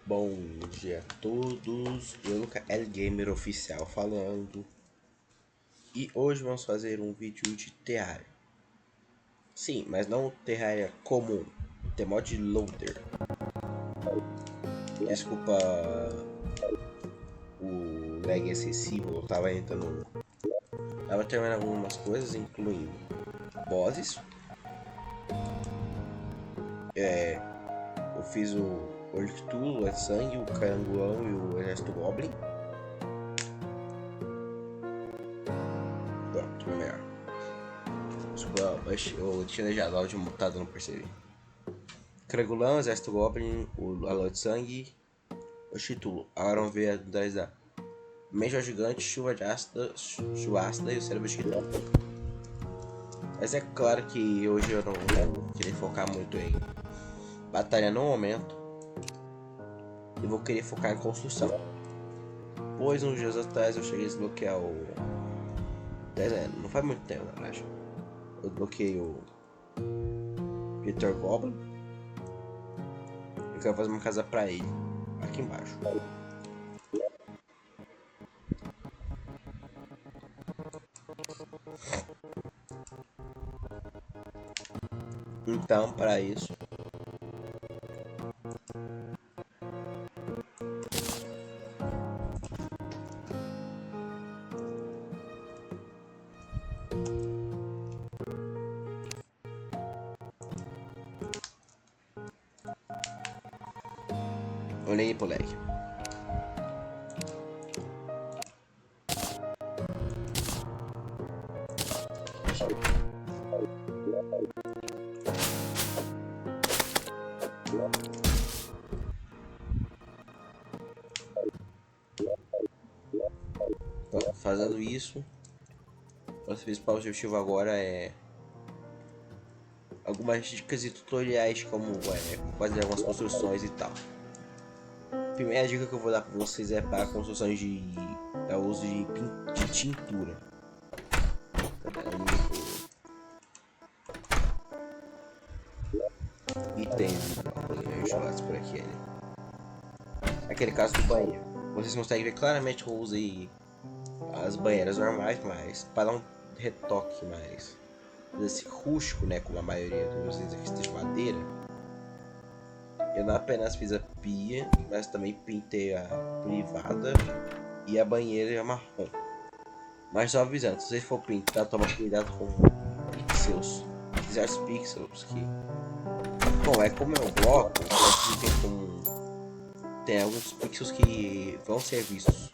Bom dia a todos, eu Luca L Gamer oficial falando. E hoje vamos fazer um vídeo de Terraria. Sim, mas não Terraria comum, The Mod Loader. Desculpa o lag excessivo, eu tava entrando. Tava terminando algumas coisas, incluindo bosses. Eu fiz o Orctulo, o Sangue, o Carangulão e o Exército Goblin. Pronto, melhor. Desculpa, eu tinha deixado o áudio mutado, não percebi. Cragulão, Exército Goblin, o Alô de Sangue, o Título. Agora vamos ver as habilidades da Major Gigante, Chuva de Ácida, e o Cérebro de Titã. Mas é claro que hoje eu não vou querer focar muito em batalha no momento. Eu vou querer focar em construção. Pois uns dias atrás eu cheguei a desbloquear o... Não faz muito tempo, na verdade. Eu desbloqueei o Peter Goblin. Eu quero fazer uma casa pra ele, aqui embaixo. Então, para isso, olhei pro lag. Então, fazendo isso, nosso principal objetivo agora é algumas dicas e tutoriais como fazer algumas construções e tal. A primeira dica que eu vou dar para vocês é para construções de uso de tintura. Itens jogados por aqui. Aquele caso do banheiro. Vocês conseguem ver claramente que eu usei as banheiras normais, mas para um retoque mais desse rústico, né, como a maioria dos itens de madeira, eu não apenas fiz a pia, mas também pintei a privada e a banheira marrom. Mas só avisando, se você for pintar, toma cuidado com pixels, certos pixels que... Bom, é como é um bloco, tem alguns pixels que vão ser vistos.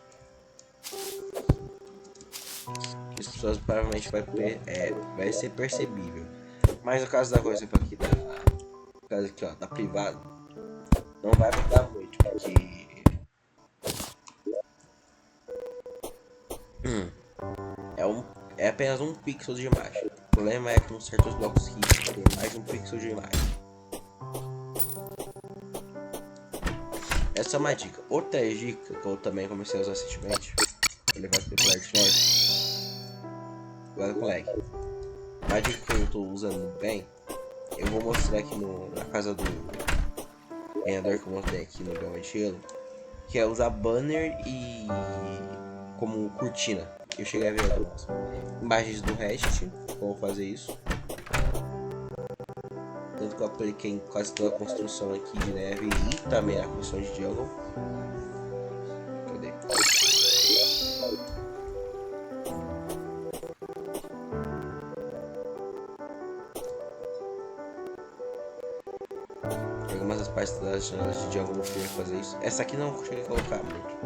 As pessoas provavelmente vai ser percebível. Mas no caso da coisa aqui da privada, não vai mudar muito, porque é apenas um pixel de imagem. O problema é que com certos blocos que tem mais de um pixel de imagem. Essa é uma dica. Outra dica que eu também comecei a usar recentemente, ele vai ter Flight Nerd. Agora com lag. Uma dica que eu estou usando bem, eu vou mostrar aqui na casa do Ender, que eu mostrei aqui no Bioma de Gelo, que é usar banner e como cortina. Eu cheguei a ver algumas imagens do Reddit, como fazer isso. Tanto que eu apliquei em quase toda a construção aqui de neve e também a construção de jungle. Cadê? Algumas das partes das janelas de jungle eu queria fazer isso. Essa aqui não cheguei a colocar muito.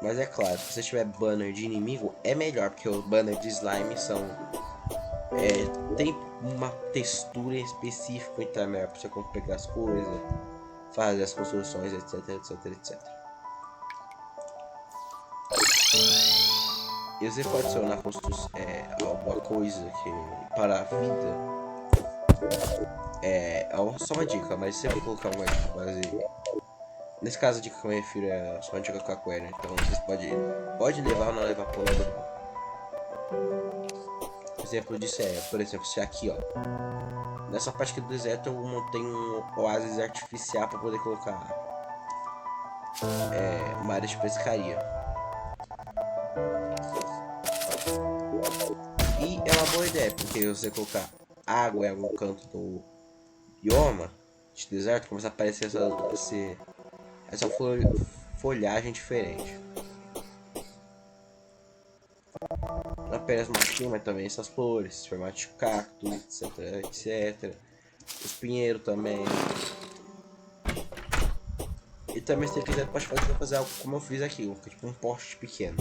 Mas é claro, se você tiver banner de inimigo, é melhor, porque os banners de slime tem uma textura específica, então é melhor pra você pegar as coisas, fazer as construções, etc. E você pode adicionar alguma coisa que para a vida é só uma dica, mas se você colocar uma dica base. Nesse caso a dica que eu me refiro é só uma dica com a query, então vocês pode levar ou não levar por exemplo disso por exemplo, se aqui ó, Nessa parte aqui do deserto eu montei um oásis artificial para poder colocar uma área de pescaria. E é uma boa ideia, porque você colocar água em algum canto do bioma de deserto, começa a aparecer essa folhagem diferente. Não apenas matinho, mas também essas flores, formato de cacto, etc, etc. Os pinheiros também. E também, se você quiser, pode fazer algo como eu fiz aqui, tipo um poste pequeno.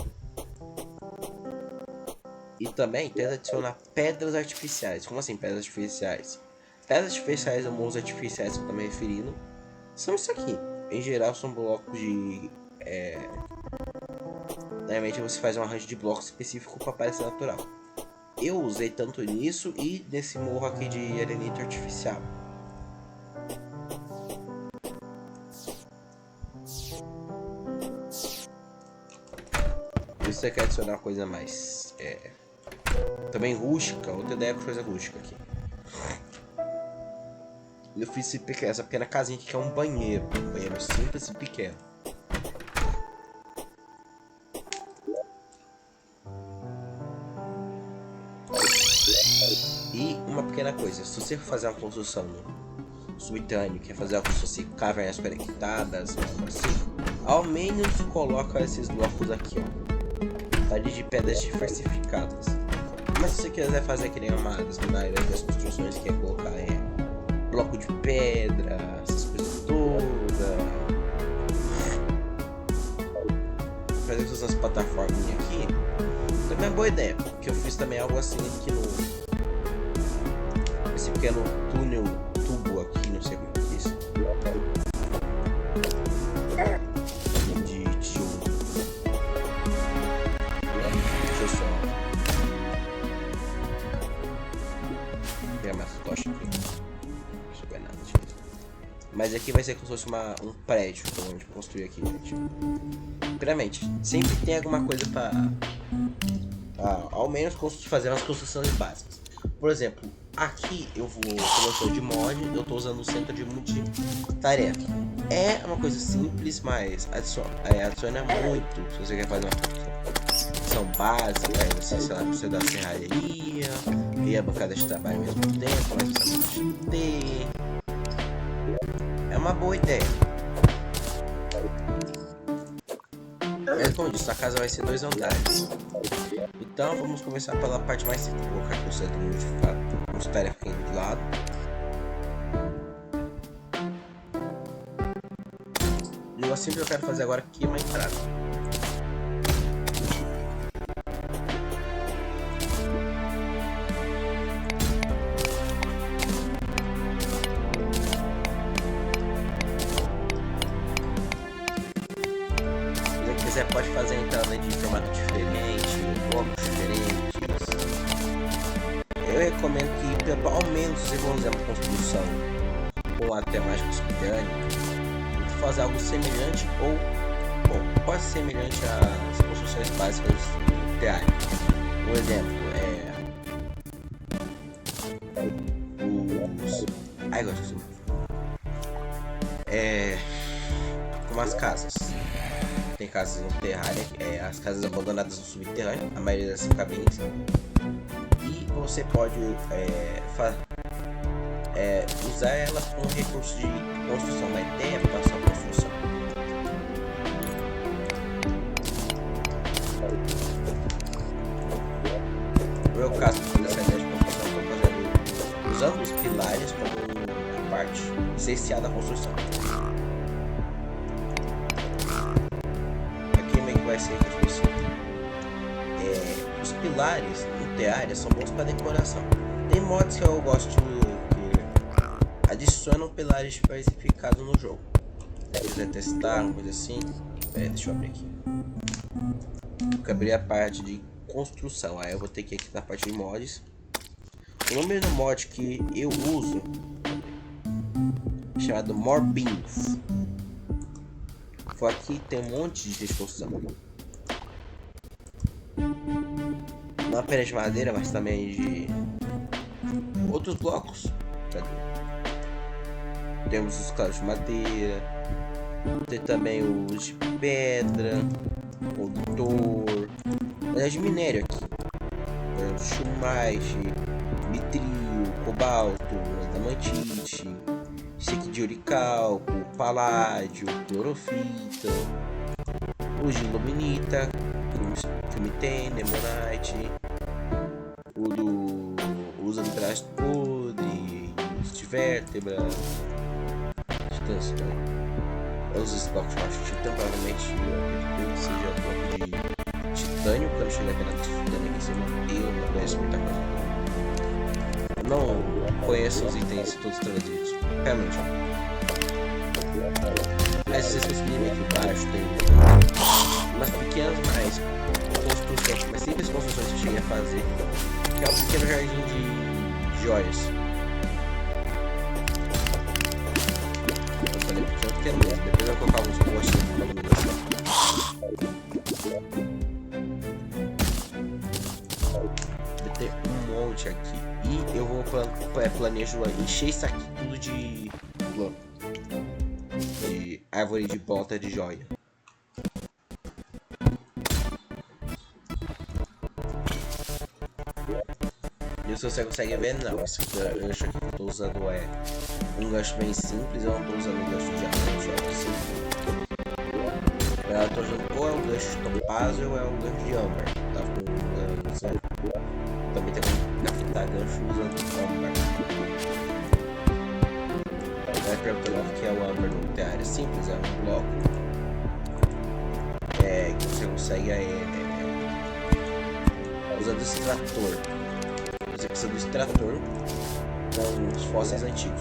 E também tenta adicionar pedras artificiais. Como assim pedras artificiais? Pedras artificiais ou mundos artificiais que eu tô me referindo são isso aqui. Em geral são blocos de... Normalmente você faz um arranjo de blocos específico para parecer natural. Eu usei tanto nisso e nesse morro aqui de arenito artificial. Se você quer adicionar uma coisa mais também rústica, outra ideia de coisa rústica aqui. Eu fiz essa pequena casinha aqui que é um banheiro simples e pequeno. E uma pequena coisa, se você for fazer uma construção no subterrâneo, quer fazer algo assim, cavernas conectadas, assim, ao menos coloca esses blocos aqui, ó, parede de pedras diversificadas. Mas se você quiser fazer que nem amadas na área das construções, que é colocar bloco de pedra, essas coisas todas, fazer essas plataformas aqui, também é uma boa ideia, porque eu fiz também algo assim aqui no esse pequeno tubo aqui, não sei como é isso, de tijolo. Deixa eu só pegar mais tocha aqui. Não vai nada, gente. Mas aqui vai ser como se fosse um prédio que eu vou construir aqui, gente. Primeiramente, sempre tem alguma coisa para ao menos fazer umas construções básicas. Por exemplo, aqui eu como eu sou de mod, eu tô usando o centro de multitarefa. É uma coisa simples, mas adiciona muito se você quer fazer uma construção básica, aí você, sei lá, precisa da serralheria e a bancada de trabalho ao mesmo tempo, mas você precisa ter. É uma boa ideia. Mas como eu disse, a casa vai ser 2 andares. Então vamos começar pela parte mais simples. Vou colocar aqui o centro de multitarefa aqui do lado. E o negócio que eu quero fazer agora aqui é uma entrada. Você pode fazer a entrada de formato diferente, blocos diferentes. Eu recomendo que ao menos se você for fazer uma construção com a temática subterrânea, fazer algo semelhante ou quase semelhante às construções básicas do TI. Um exemplo como as casas. Tem casas no terrário, as casas abandonadas no subterrâneo, a maioria das cabines. E você pode usar elas como recurso de construção, uma ideia para sua construção. No meu caso, dessa ideia de construção, estou usando os pilares como a parte essencial da construção. Vai ser que os pilares no Terraria são bons para decoração. Tem mods que eu gosto que adicionam pilares diversificados no jogo. Se quiser testar uma coisa assim, deixa eu abrir aqui. Eu abri a parte de construção, aí eu vou ter que ir aqui na parte de mods. O nome do mod que eu uso é chamado More Beams. Aqui tem um monte de construção. Não apenas de madeira, mas também de outros blocos. Cadê? Temos os claros de madeira. Tem também os de pedra, condutor. Mas de minério aqui. Chumite, mitril, cobalto, adamantite. Esse aqui de oricalco, paládio, clorofita. Os de luminita, filmitene, nemonite. O do usa do braço podre, de vértebra, titãs, os blocos de macho titã, provavelmente eu acredito que seja bloco de titânio, quando chegar pela titânio aqui em cima, eu não conheço muita coisa. Não conheço os itens todos traduzidos, realmente. Mas se vocês conseguirem ver aqui embaixo, tem umas pequenas mais construções, mas simples construções que eu cheguei a fazer, que é um pequeno jardim de joias. Eu falei pequeno mesmo, depois eu vou colocar alguns postes aqui pra iluminação. Vai ter um monte aqui. E eu vou planejo encher isso aqui tudo de árvore de bota de joia. E se você consegue ver, não, esse gancho aqui que eu tô usando é um gancho bem simples, eu não tô usando um gancho de aço, eu tô usando ou é um gancho de topázio ou é um gancho de âmbar, tá com um gancho, também tem como captar gancho usando âmbar. Vai perguntando o que é o âmbar no tear, é simples, é um bloco que você consegue usando esse trator. Você precisa do extrator com os fósseis antigos.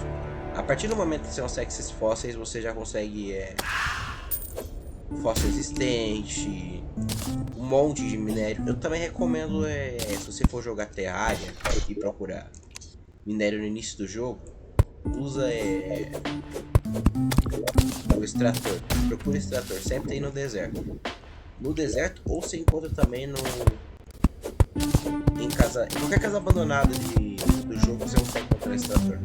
A partir do momento que você consegue esses fósseis, você já consegue fóssil existente, um monte de minério. Eu também recomendo, se você for jogar Terraria e procurar minério no início do jogo, usa o extrator. Procura extrator, sempre tem no deserto. No deserto, ou você encontra também em qualquer casa abandonada do jogo você consegue encontrar esse trator.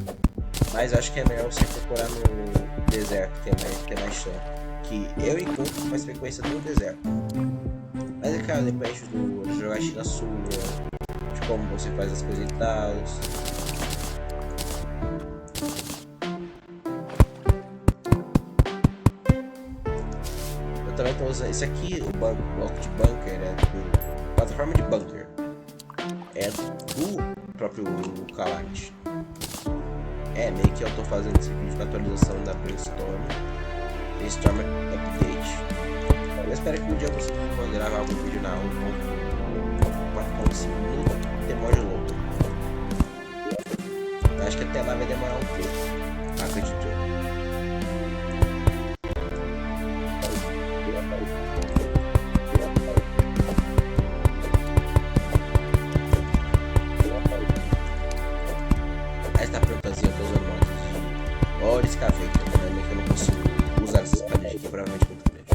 Mas acho que é melhor você procurar no deserto, que é mais chão. Que eu encontro com mais frequência no deserto. Mas é claro, depende da jogatina sua, de como você faz as coisas e tal. Eu também estou usando esse aqui, o bloco de bunker, plataforma de bunker. É do próprio Calate. Meio que eu tô fazendo esse vídeo com a atualização da Brainstorm Update. Eu espero que um dia eu consiga gravar algum vídeo na 1.5 no Temor Louco. Acho que até lá vai demorar um pouco, acredito eu. Escaveta, também que eu não consigo usar essas paredes aqui, provavelmente muito grande.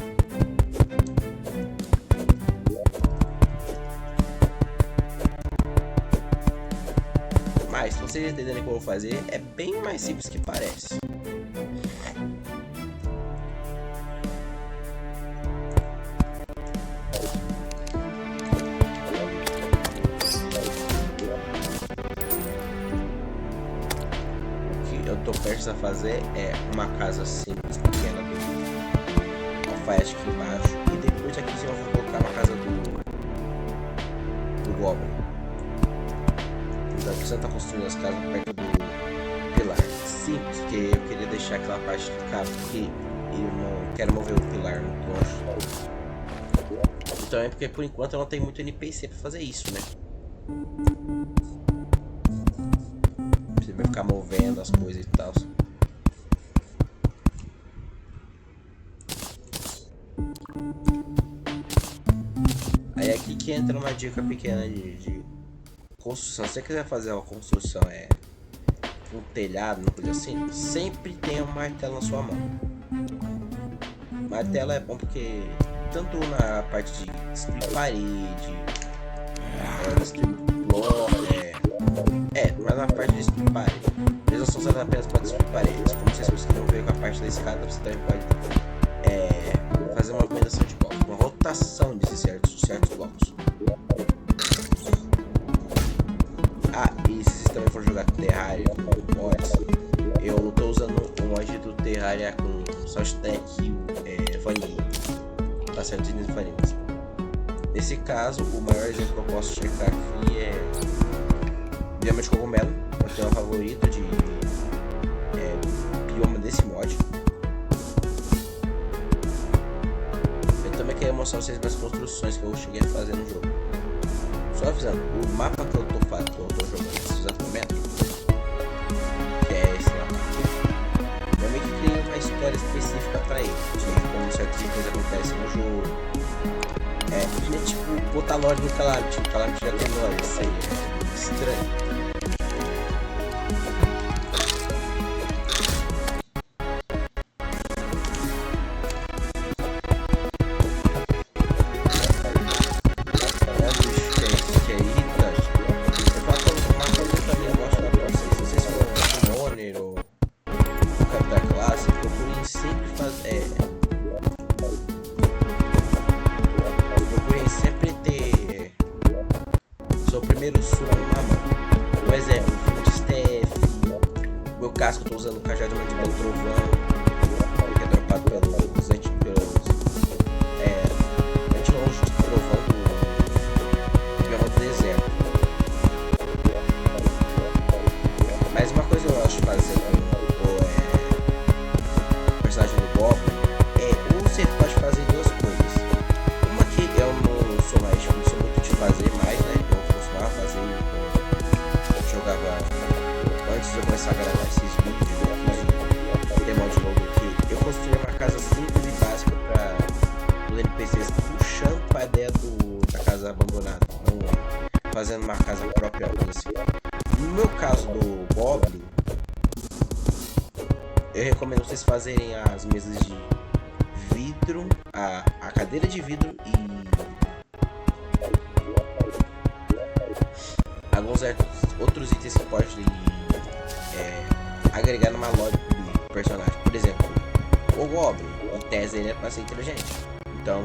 Mas, se vocês entenderem como eu vou fazer, é bem mais simples que parece. Eu tô prestes a fazer uma casa simples, pequena do alfaiate aqui embaixo, e depois aqui eu vou colocar uma casa do Goblin. Então você tá construindo as casas perto do pilar. Simples, porque eu queria deixar aquela parte ficar, porque eu não quero mover o pilar muito longe. Então é porque por enquanto eu não tenho muito NPC pra fazer isso, né? Vai ficar movendo as coisas e tal. Aí aqui que entra uma dica pequena de construção. Se você quiser fazer uma construção um telhado, uma coisa assim, sempre tenha um martelo na sua mão. Martelo é bom porque tanto na parte de destruir parede, destruir bloco, usadas na parte de destruir parede. Eles não são usados apenas para destruir paredes. Como vocês conseguiram ver com a parte da escada, você também pode fazer uma movimentação de blocos, uma rotação de certos blocos. E se vocês também for jogar Terraria com mods, eu tô usando o mod do Terraria com Soundtrack Vanilla, tá certo? Vanilla. Nesse caso, o maior exemplo que eu posso checar aqui é bioma de cogumelo, eu tenho um favorito de bioma desse mod. Eu também quero mostrar pra vocês as construções que eu cheguei a fazer no jogo. Só avisando, o mapa que eu tô jogando nesse exato momento, que é esse lá, eu meio que criei uma história específica pra ele, de como certas coisas acontecem no jogo. Tipo, botar lore no Calamity, o Calamity já tem lore, isso aí é estranho. Primeiro sumo na mão. Por exemplo, de Steph, meu casco eu tô usando o cajado de mandíbula do trovão, que é dropado pelos anti-longe do trovão do bioma do deserto. Mas uma coisa eu acho fazer com o personagem do Goblin ou você pode fazer duas coisas. Uma que eu não sou muito de fazer mais, né? Antes de eu começar a gravar esses vídeos aqui de mod novo aqui, eu construí uma casa simples e básica para os NPCs, puxando para a ideia da casa abandonada, então, fazendo uma casa própria assim. No meu caso do Goblin, eu recomendo vocês fazerem as mesas de vidro, a cadeira de vidro e alguns outros itens que pode agregar numa lore do personagem. Por exemplo, o Goblin, em tese ele é para ser inteligente. Então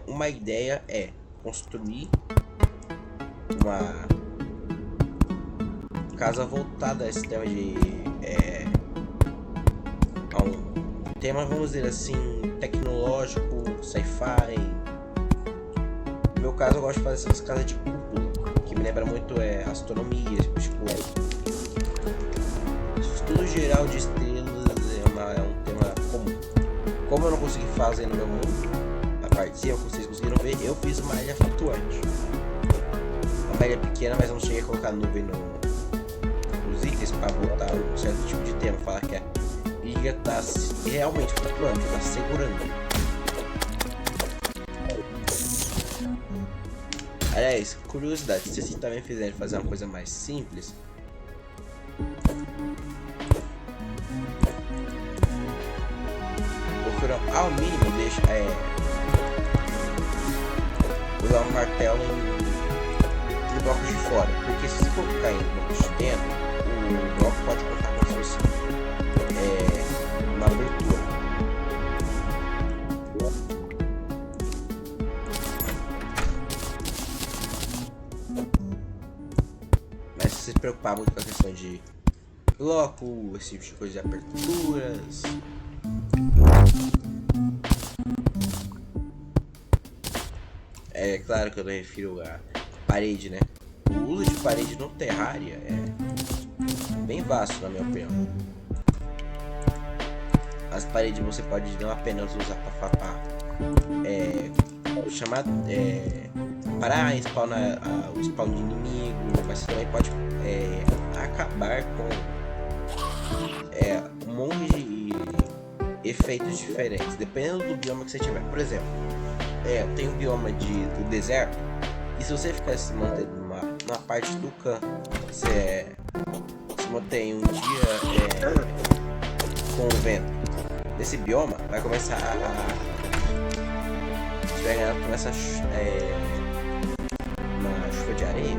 uma ideia é construir uma casa voltada a esse tema de a um tema, vamos dizer assim, tecnológico, sci-fi. No meu caso eu gosto de fazer essas casas de cúpula, que me lembra muito astronomia, tipo estudo geral de estrelas. É um tema comum. Como eu não consegui fazer no meu mundo, a parte de vocês conseguiram ver, eu fiz uma ilha flutuante. Uma ilha pequena, mas eu não cheguei a colocar nuvem nos itens para botar um certo tipo de tema. Falar que a ilha tá realmente flutuando, tá segurando. Aliás, curiosidade, se vocês também fizerem fazer uma coisa mais simples, ao mínimo deixa usar um martelo em blocos de fora, porque se colocar em blocos de dentro, o bloco pode contar como se fosse uma abertura. Mas se você se preocupar muito com a questão de bloco, esse tipo de coisa de aberturas, é claro que eu não refiro a parede, né? O uso de parede no Terraria é bem vasto, na minha opinião. As paredes você pode não apenas usar para para spawnar o spawn de inimigo, mas você também pode acabar com um monte de efeitos diferentes, dependendo do bioma que você tiver. Por exemplo, tem um bioma do deserto, e se você ficar se mantendo numa parte do campo, você se mantém um dia com o vento nesse bioma, vai começar começa uma chuva de areia,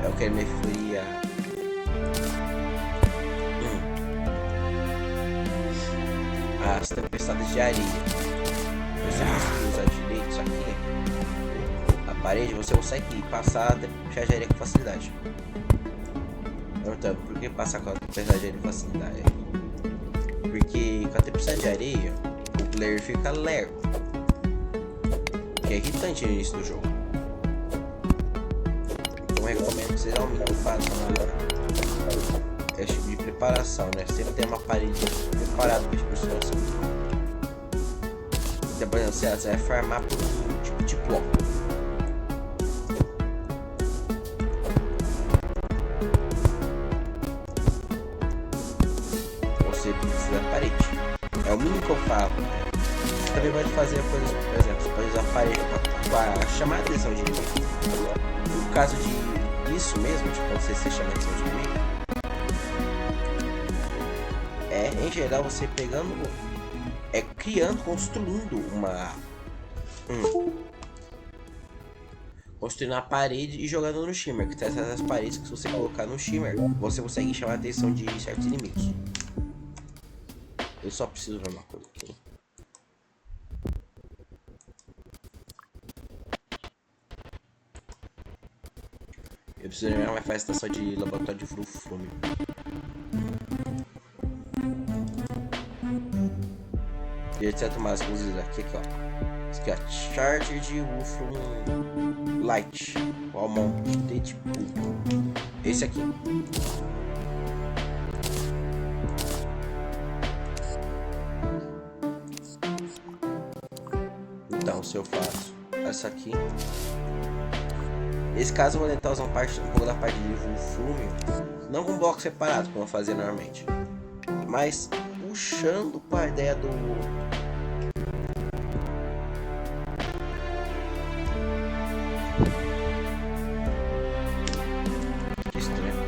Eu quero me referir a... as tempestades de areia. Você conseguir usar direito isso aqui, a parede, você consegue passar a tempestade de areia com facilidade. Então, por que passar com a tempestade de areia com facilidade? Porque com a tempestade de areia, o player fica lerdo, que é irritante no início do jogo. Então eu recomendo que vocês aumentem o fato esse tipo de preparação, né? Sempre tem uma parede preparada para as pessoas. Então, por exemplo, você vai farmar por um tipo de bloco. Você precisa da parede. É o mínimo que eu falo. Você também pode fazer coisas, por exemplo, você pode usar a parede para chamar a atenção de inimigo. No caso de isso mesmo, tipo, quando você chama a atenção de inimigo, em geral você pegando, criando, construindo construindo a parede e jogando no shimmer, que tem essas paredes que se você colocar no shimmer, você consegue chamar a atenção de certos inimigos. Eu só preciso ver uma coisa aqui. Eu preciso ver uma estação de laboratório de Wolfram. E etc. mais luzes aqui, ó. Isso aqui, ó. Charger de Wolfram Light. Almond Deadpool. Esse aqui. Então, se eu faço essa aqui. Nesse caso, eu vou tentar usar um pouco da parte de Wolfram. Não com blocos separados, como eu fazia normalmente. Mas puxando para a ideia do... Que estranho.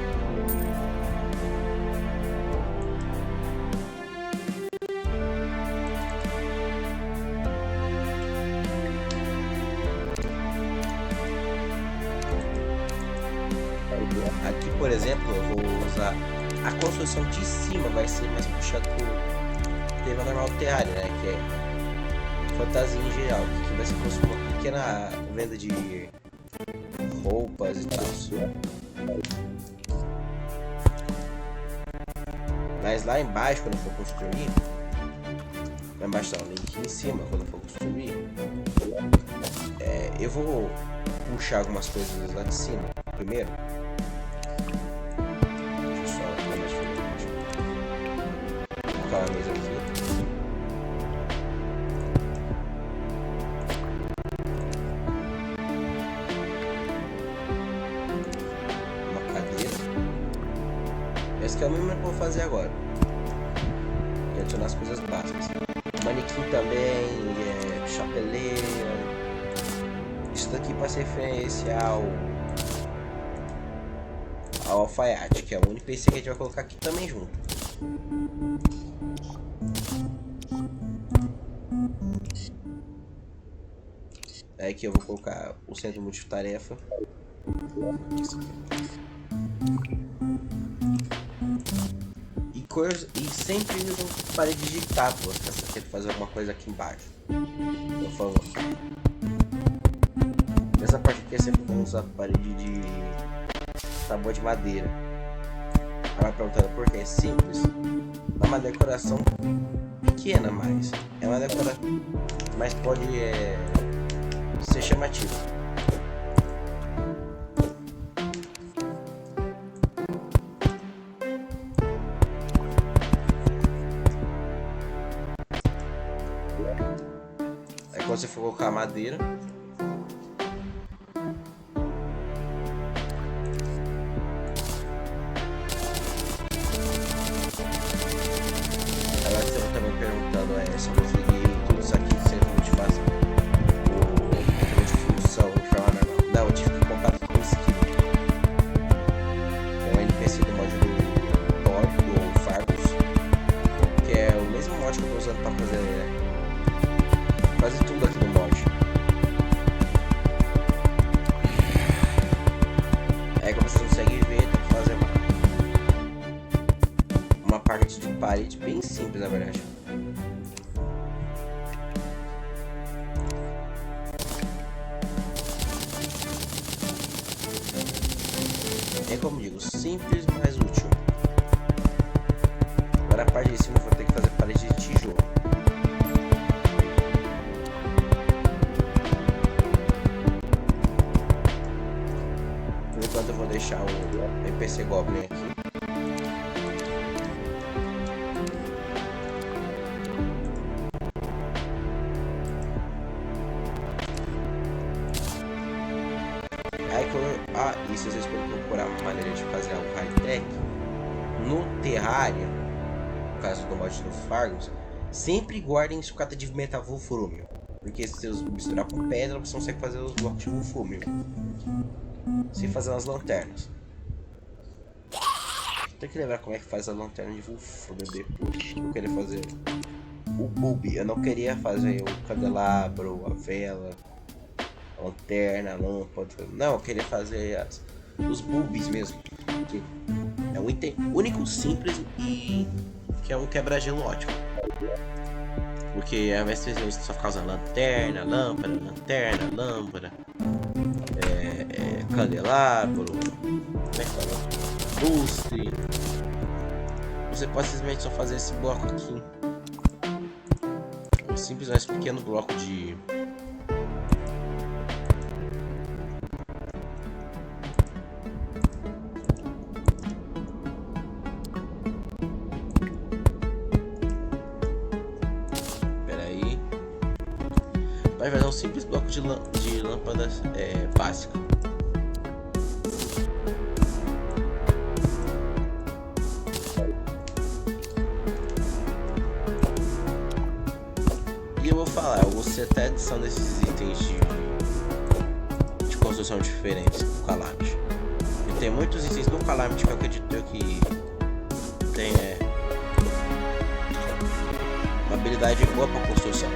Aqui, por exemplo, eu vou usar a construção de cima, vai ser mais puxado pro tema normal do terrário, né? Que é fantasia em geral. Aqui vai ser uma pequena venda de roupas e tal. Mas lá embaixo, quando eu for construir, lá embaixo não, aqui em cima, quando eu for construir, eu vou puxar algumas coisas lá de cima primeiro. A mesa aqui. Uma cadeira. Esse que é o mínimo que eu vou fazer agora. E adicionar as coisas básicas. Manequim também, chapeleira. Isso daqui para ser referência ao alfaiate, que é o NPC que a gente vai colocar aqui também junto. É aqui eu vou colocar o centro multitarefa. E sempre usam parede de tábuas, se você quer fazer alguma coisa aqui embaixo. Por favor. Nessa parte aqui é sempre vamos usar parede de tábua de madeira. Ela vai perguntando por que é simples. É uma decoração pequena, mas é uma decoração, mas pode ser chamativa. Aí quando você for colocar a madeira, ela está também perguntando se eu consegui tudo isso aqui, se é muito fácil. Não, eu tive que comprar com skin. É um NPC do mod do Thor, do Fargus, que é o mesmo mod que eu tô usando pra fazer tudo aqui no mod. parte de parede bem simples, na verdade. É como digo, simples, mas útil. Agora a parte de cima eu vou ter que fazer parede de tijolo. Por enquanto eu vou deixar o NPC Goblin aqui. E se vocês forem procurar uma maneira de fazer algo high-tech, no Terraria, no caso do mod do Fargos, sempre guardem sucata de metal wolfrâmio, porque se você misturar com pedra, você consegue fazer os blocos de wolfrâmio, sem fazer as lanternas. Tem que lembrar como é que faz a lanterna de wolfrâmio depois. Eu queria fazer o bulb, eu não queria fazer o candelabro, a vela, lanterna, lâmpada. Não, eu queria fazer os bulbs mesmo. Que é um item único, simples e que é um quebra-gelo ótimo. Porque ao invés de você só ficar usando lanterna, lâmpada, candelabro, como é que fala? Lustre. Você pode simplesmente só fazer esse bloco aqui. Um simples, mas pequeno bloco de vai fazer um simples bloco de lâmpada básica. E eu vou falar, eu vou ser até a adição desses itens de construção diferentes do Calamity. E tem muitos itens do Calamity que eu acredito que tem uma habilidade boa para construção.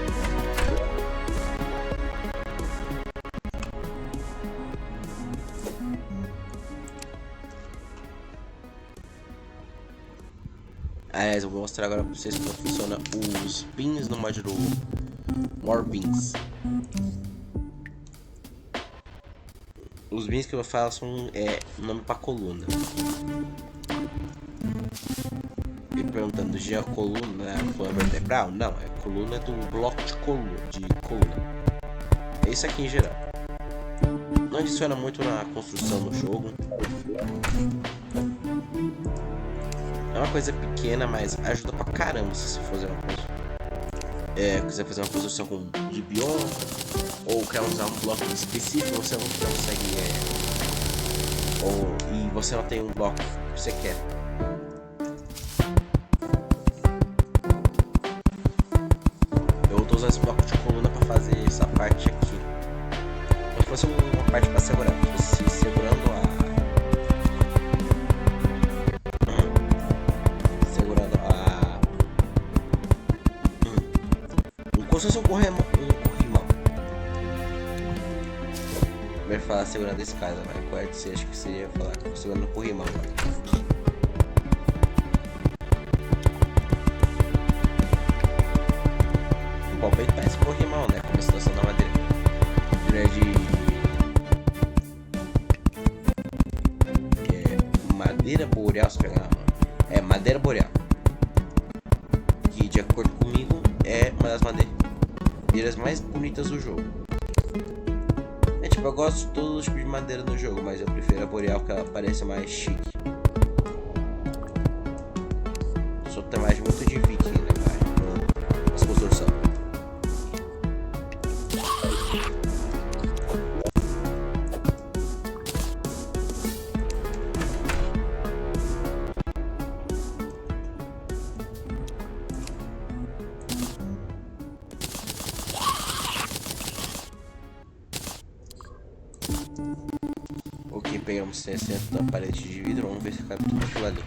Aliás, eu vou mostrar agora pra vocês como funciona os pins no módulo More Beans. Os beans que eu falo são nome pra coluna. E perguntando, já coluna é coluna vertebral? Não, é coluna do bloco de coluna. É isso aqui em geral. Não adiciona muito na construção do jogo. É uma coisa pequena, mas ajuda pra caramba se você fazer uma coisa. Quiser fazer uma construção de bioma, ou quer usar um bloco específico, você não consegue. E você não tem um bloco que você quer. Eu vou usar esse bloco de coluna pra fazer essa parte aqui. Como se fosse uma parte pra segurar. Você segurando a. Como se fosse um corrimão. Vai falar segurando a escada, mas correto se acho que seria falar segurando o corrimão. O palpite parece corrimão, né? Como a situação da madeira. Madeira boreal, se pegar. Madeira boreal. Que de acordo comigo é uma das madeiras mais bonitas do jogo. Eu gosto de todos os tipos de madeira no jogo, mas eu prefiro a boreal, que ela parece mais chique. Só tem mais muito de viking, né, cara? As construções. Ok, pegamos 60 da parede de vidro, vamos ver se cabe tudo aquilo ali.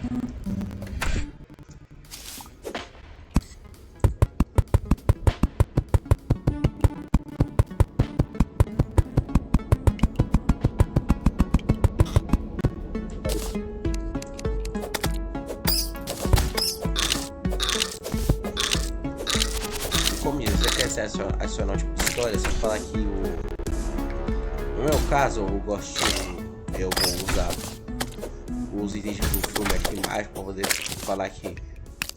como isso, você quer adicionar um tipo de história, você fala que no meu caso, eu gosto de, eu vou usar os itens do filme aqui embaixo para poder falar que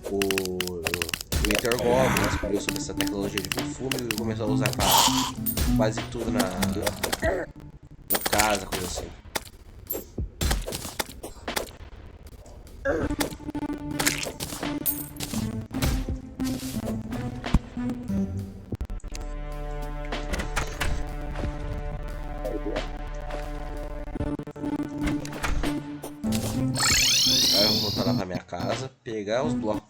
o Meteor Goblin descobriu sobre essa tecnologia de fume e começou a usar para quase tudo na casa, coisa assim. Agora eu vou voltar lá pra minha casa, pegar os blocos,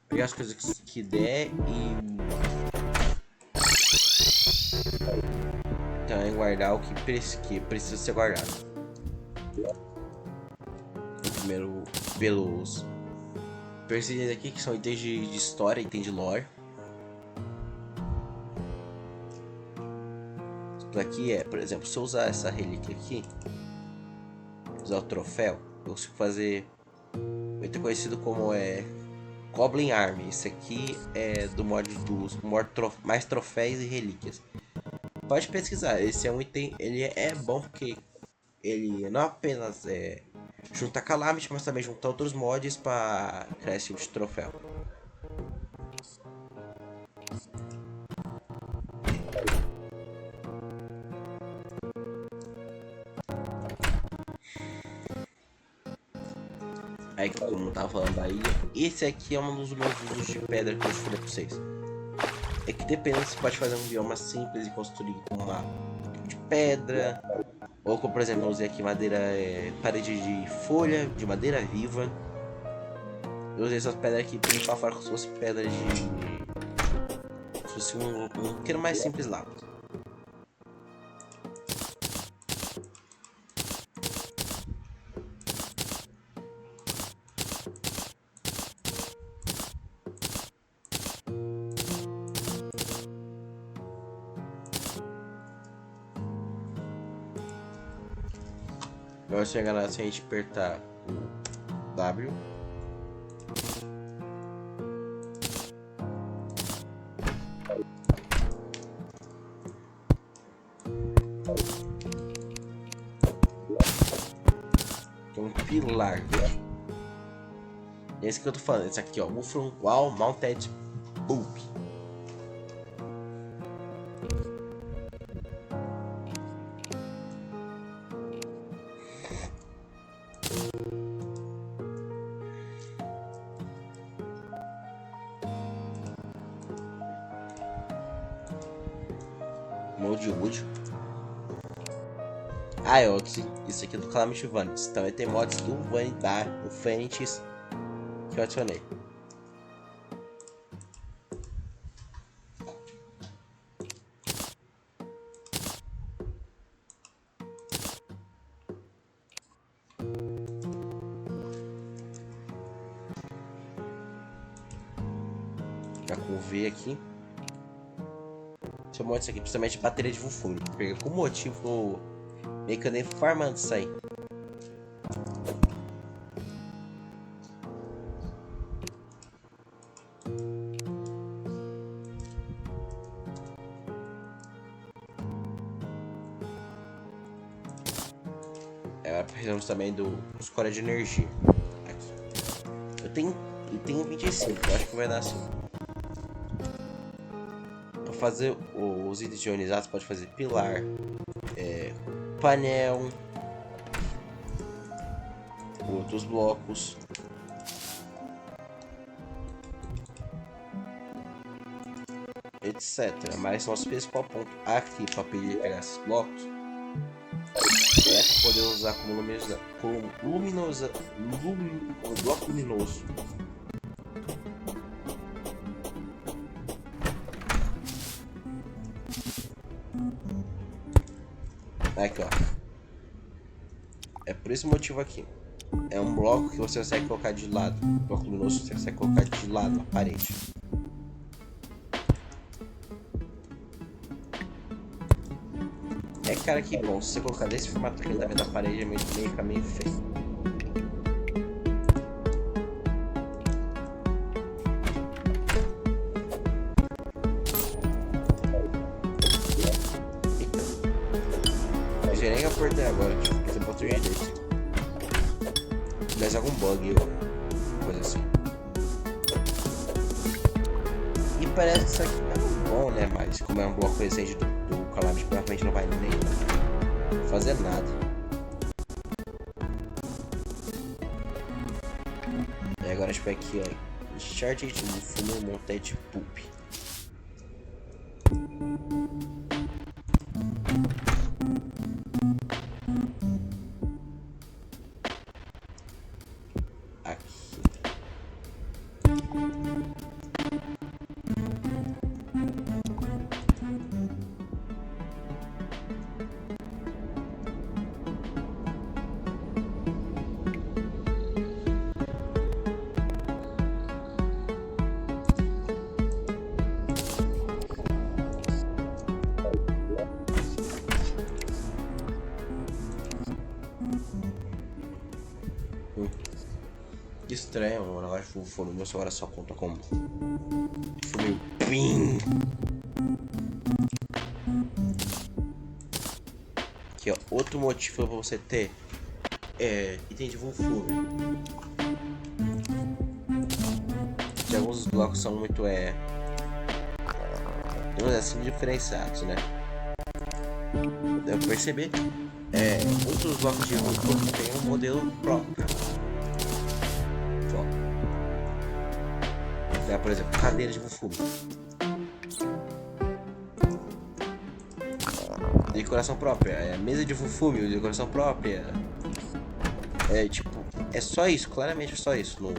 pegar as coisas que der e também guardar o que precisa ser guardado. Primeiro, pelos perseguidos aqui, que são itens de história, itens de lore. Isso aqui é, por exemplo, se eu usar essa relíquia aqui, usar o troféu, eu consigo fazer o item conhecido como Goblin Army. Esse aqui é do mod dos mais troféus e relíquias. Pode pesquisar, esse é um item, ele é bom porque ele não apenas junta Calamity, mas também junta outros mods para criar esse tipo de troféu. Aí, como eu tava falando aí, esse aqui é um dos meus usos de pedra que eu falei pra vocês. É que dependendo, você pode fazer um bioma simples e construir com uma de pedra, ou como por exemplo eu usei aqui madeira, parede de folha, de madeira viva. Eu usei essas pedras aqui pra fora como se fosse pedra de, como se fosse um pequeno mais simples lá. Agora se enganar, se a gente apertar o W, tem um pilar. Esse que eu tô falando, esse aqui ó, Wolfram Wall Mounted Bulb. Mode Wood. Ah, isso aqui é do Calamity Vanities. Também tem mods do Vanities que eu adicionei. Tá com o V aqui. Chamou isso aqui, principalmente bateria de Wolfram. Porque com motivo meio que eu nem farmando isso aí. Precisamos também dos core de energia. Aqui. Eu tenho 25, eu acho que vai dar assim. Para fazer os itens ionizados, pode fazer pilar, painel, outros blocos. Etc. Mas nosso principal ponto aqui para pegar esses blocos poder usar como bloco luminoso. Aqui ó, é por esse motivo aqui. É um bloco que você consegue colocar de lado. Bloco luminoso você consegue colocar de lado na parede. Cara, que bom, se você colocar desse formato aqui também da parede é meio feio. até agora, tipo, você bota o jeito desse. Mas algum bug ou coisa assim. E parece que isso aqui é bom, né? Mas como é um bloco recente do Calamity, provavelmente não vai nem fazer nada. E agora a gente vai aqui, ó. Charge de fumo montate poop. Que estranho, o negócio de fumo, meu agora só conta como fumo. Pim! Aqui, ó, outro motivo pra você ter item de fumo. Que alguns blocos são muito, digamos assim, diferenciados, né? Deu pra perceber? Outros blocos de fumo tem um modelo próprio. Por exemplo, cadeira de fumo. Decoração própria, mesa de fufume, decoração própria. Tipo, é só isso, claramente é só isso. Não,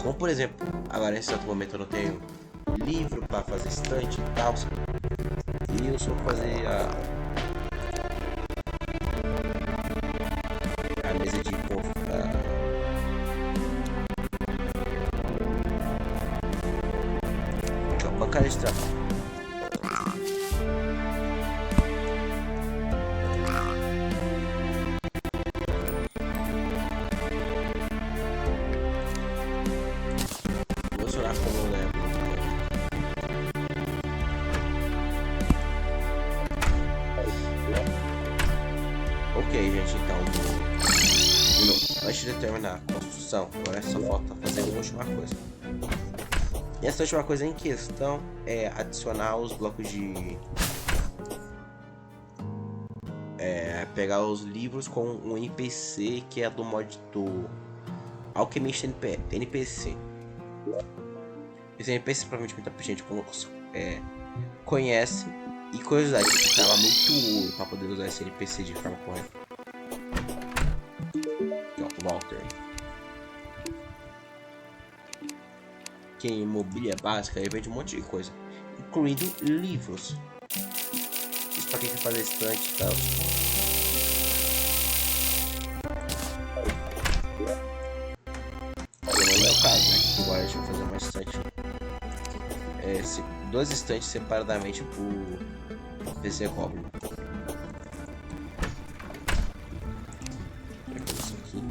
como por exemplo, agora nesse exato momento eu não tenho livro para fazer estante e tal. E eu só vou fazer a mesa de bancada de trabalho. Vou chorar como eu lembro. Ok, gente, então antes de terminar a construção, agora só falta fazer uma última coisa. E essa última coisa em questão é adicionar os blocos de pegar os livros com um NPC que é do mod do Alchemist NPC. Esse NPC provavelmente muita gente conhece. E curiosidade, eu precisava muito ouro para poder usar esse NPC de forma correta. Aqui, ó, Walter. Que em mobília básica ele vende um monte de coisa, incluindo livros. Isso para quem quer fazer estante e tal. No meu caso, né? Agora a gente vai fazer uma estante. Dois estantes separadamente por PC Goblin. Isso aqui.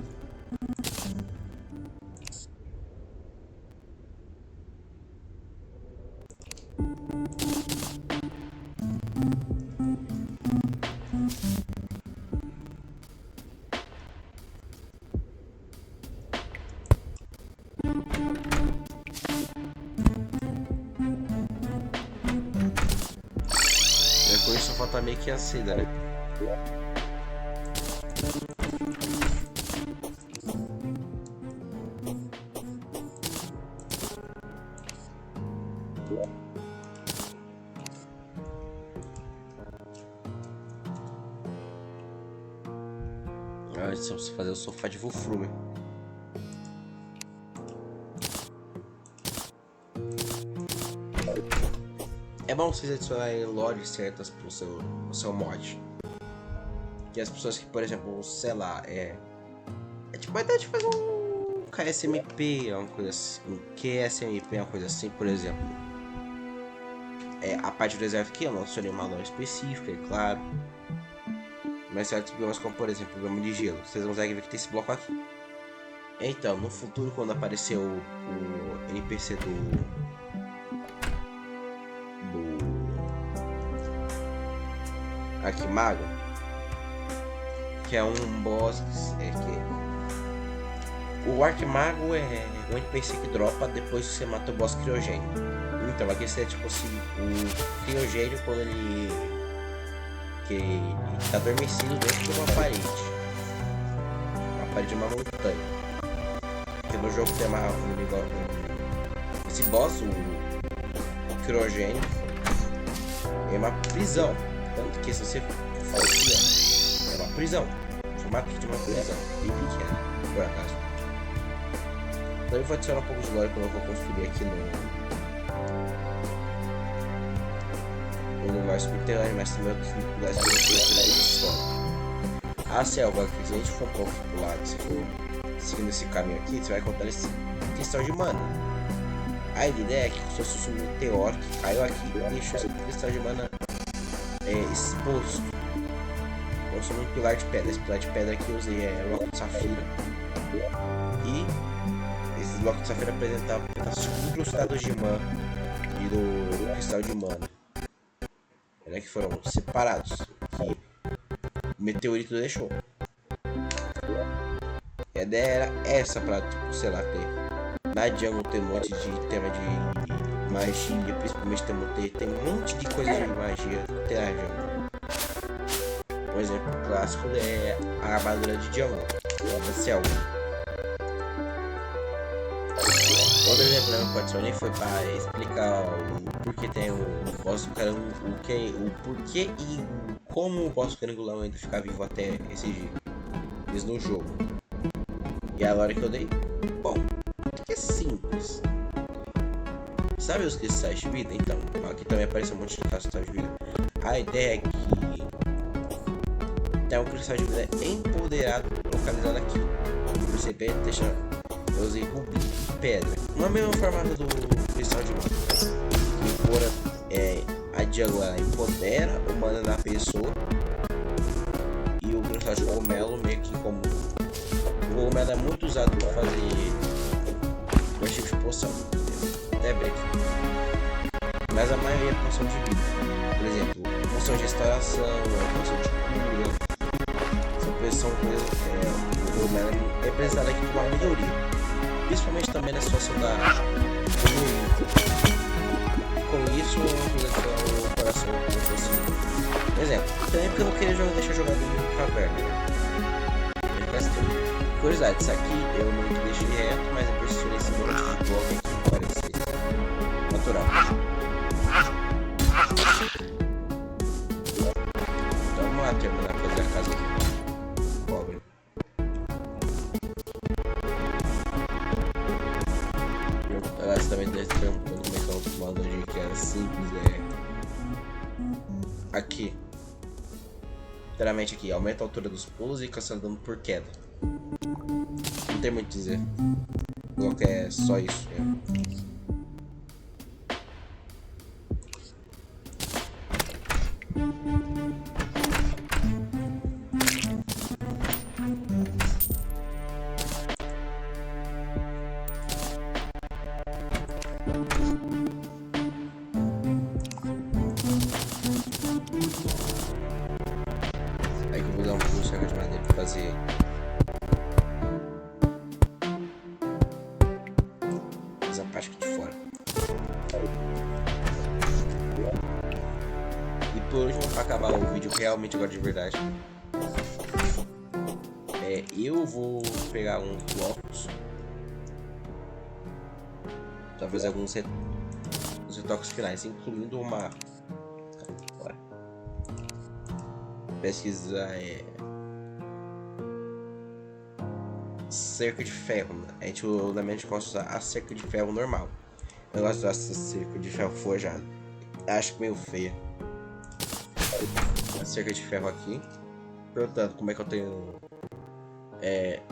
Depois só falta meio que a seda, né? Agora só preciso fazer o sofá de Wolfrume. É bom vocês adicionarem lojas certas pro seu mod. Que as pessoas que, por exemplo, sei lá, tipo a ideia de fazer um KSMP, uma coisa assim, um QSMP, uma coisa assim, por exemplo. A parte do exército aqui eu não adicionei uma loja específica, é claro. Mas certos problemas, como por exemplo o problema de gelo, vocês conseguem ver que tem esse bloco aqui. Então, no futuro, quando aparecer o NPC do Arquimago, que é um boss que o Arquimago é um NPC que dropa depois que você mata o boss criogênio. Então aqui seria tipo assim, o criogênio quando ele tá adormecido dentro de uma parede de uma montanha. Porque no jogo tem esse boss, o criogênio, é uma prisão. Tanto que se você fala assim, ó, é uma prisão. Formato de uma prisão. Bem pequena, por acaso. Então eu vou adicionar um pouco de lore quando eu vou construir aqui no universo subterrâneo, mas também outros lugares que eu vou construir de história. A selva, se a gente for um pouco pro lado, se for seguindo esse caminho aqui, você vai encontrar esse cristal de mana. A ideia é que se fosse um meteoro que caiu aqui e deixou esse cristal de mana exposto. Eu sou um pilar de pedra. Esse pilar de pedra aqui eu usei bloco de safira. E esses blocos de safira apresentavam pedaços incrustados de mana e do cristal de mana. Que foram separados. Que o meteorito deixou. E a ideia era essa pra, tipo, sei lá, ter. Na jungle tem um monte de tema de magia, principalmente tem um monte de coisa de magia tem na jungle. Um exemplo clássico é a armadura de jungle, da selva. Outro exemplo pode ser nem foi para explicar o porquê tem o boss do caramba, o porquê e como o boss do carangulão ainda ficar vivo até esses dias no jogo. E a lore que eu dei? Bom, é simples. Sabe os cristais de vida? Então, aqui também aparece um monte de cristais de vida. A ideia é que tem um cristal de vida empoderado localizado aqui. Você deixa. Eu usei rubi e pedra. Uma mesma formato do cristal de mana. A jungle empodera o mana da pessoa. E o cristal de cogumelo meio que como. O cogumelo é muito usado para fazer dois tipos de poção. Até break. Mas a maioria é poção de vida. Por exemplo, poção de restauração, poção de cura. São coisas. O cogumelo é representado aqui como uma melhoria. Principalmente também na situação da comunidade. Com isso, eu vou o coração do assim. Por exemplo, também porque eu não queria deixar jogado em caverna, né? Curiosidade, isso aqui eu não deixei reto, mas eu preciso esse monte de bloco aqui parecer natural. Então vamos lá terminar de fazer a casa do pobre. Elas também devem estar perguntando como é que é o comando de que era simples, aqui. Literalmente aqui, aumenta a altura dos pulos e cancela dano por queda. Não tem muito a dizer. Não é só isso. Aí que eu vou dar um pulo de madeira pra fazer. A parte aqui de fora. E por último, para acabar o vídeo realmente agora de verdade, eu vou pegar uns blocos para fazer alguns retoques finais, incluindo uma pesquisa cerca de ferro. A gente normalmente gosta de usar a cerca de ferro normal. Eu gosto de usar essa cerca de ferro forjado. Acho meio feia. A cerca de ferro aqui. Portanto, como é que eu tenho.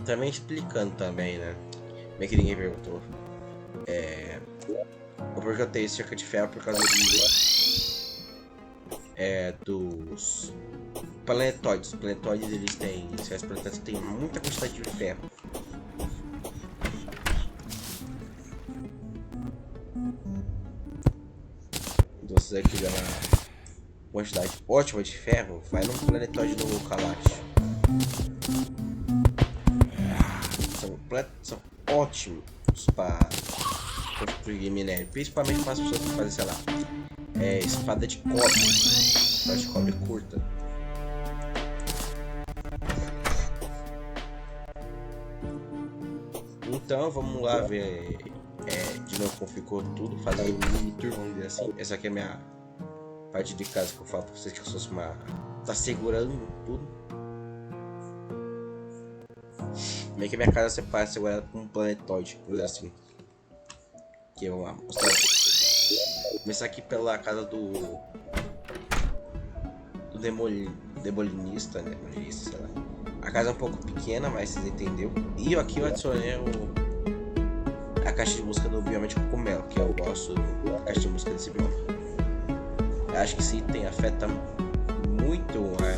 Também explicando também, né? Como é que ninguém perguntou. Porque eu tenho cerca de ferro por causa dos planetóides. Os planetóides eles têm. Esses planetóides têm muita quantidade de ferro. Então se você quiser uma quantidade ótima de ferro, vai num planetóide no Kalash. São ótimos para construir minério, principalmente para as pessoas que fazem, sei lá, espada de cobre, espada de cobre curta. Então vamos lá ver de novo como ficou tudo, fazer um mini tour, vamos dizer assim. Essa aqui é a minha parte de casa que eu falo pra vocês que eu sou tá segurando tudo. Meio que a minha casa você parece segurada com um planetoide, coisa assim. Aqui vamos lá mostrar. Começar aqui pela casa do demolinista, sei lá. A casa é um pouco pequena, mas vocês entenderam. E aqui eu adicionei a caixa de música do bioma de cogumelo, que eu gosto da caixa de música desse bioma. Eu acho que esse item afeta muito a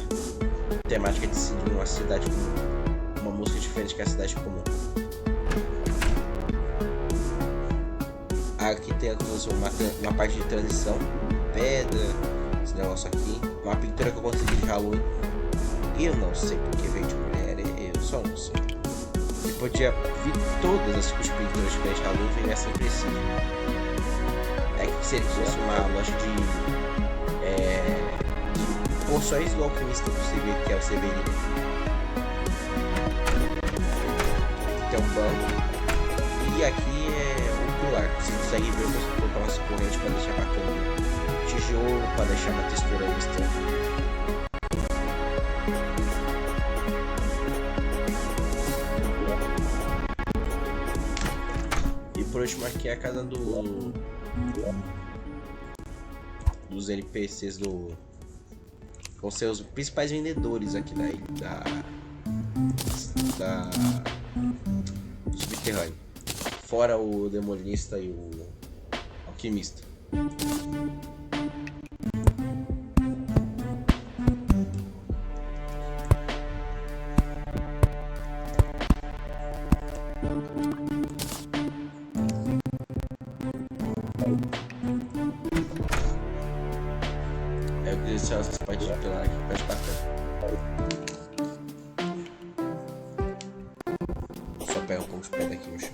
temática de si de uma cidade com uma música diferente que a cidade comum. Aqui tem uma parte de transição, pedra, esse negócio aqui, uma pintura que eu consegui de Halloween. Eu não sei porque veio de mulher, eu só não sei. E podia vir todas as pinturas de Halloween e venha sempre assim. É que se ele fosse uma loja de porções do alquimista possível, que é o Severino. Tem um banco. E aqui é o pilar. Você consegue ver, você colocar umas correntes para deixar bacana. Tijolo para deixar uma textura estranha. E por último aqui é a casa dos NPCs vão ser os principais vendedores aqui da ilha da subterrânea. Fora o demonista e o alquimista. Eu queria deixar essas partes de pilar aqui, parte bacana. Só pega um pouco de pedra aqui no chão.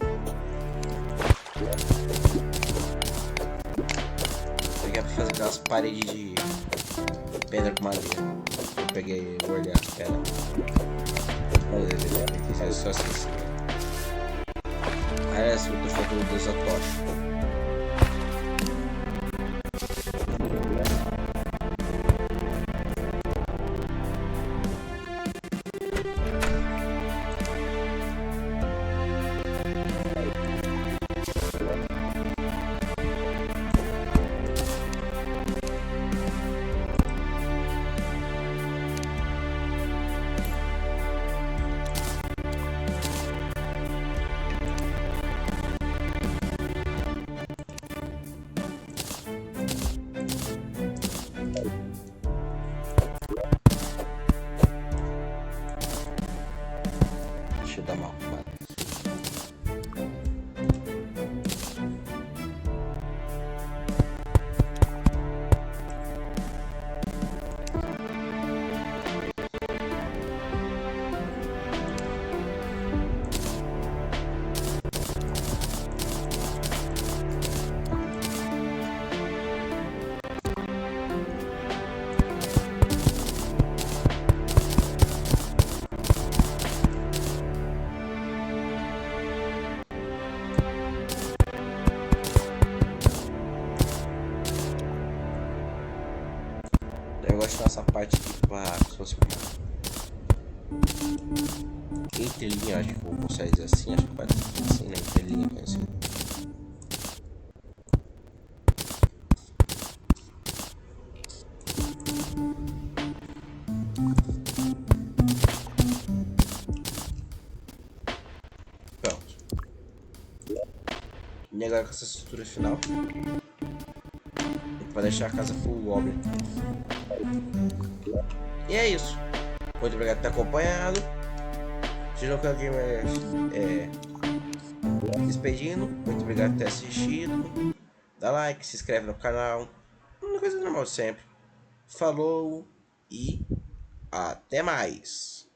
Eu quero fazer aquelas paredes de pedra com madeira. Eu peguei e guardei as pedras. Beleza, só assim. Aí essa outra foto do Deus da tocha. Deixa eu dar uma arrumada. Eu gosto dessa parte aqui pra se fosse uma entrelinha, acho que vou conseguir dizer assim, acho que pode ser assim, né? Entrelinha, assim. Pronto. E agora com essa estrutura final, para deixar a casa full goblin. E é isso. Muito obrigado por ter acompanhado. Sejam aqui despedindo. Muito obrigado por ter assistido. Dá like, se inscreve no canal. Uma coisa normal sempre. Falou e até mais.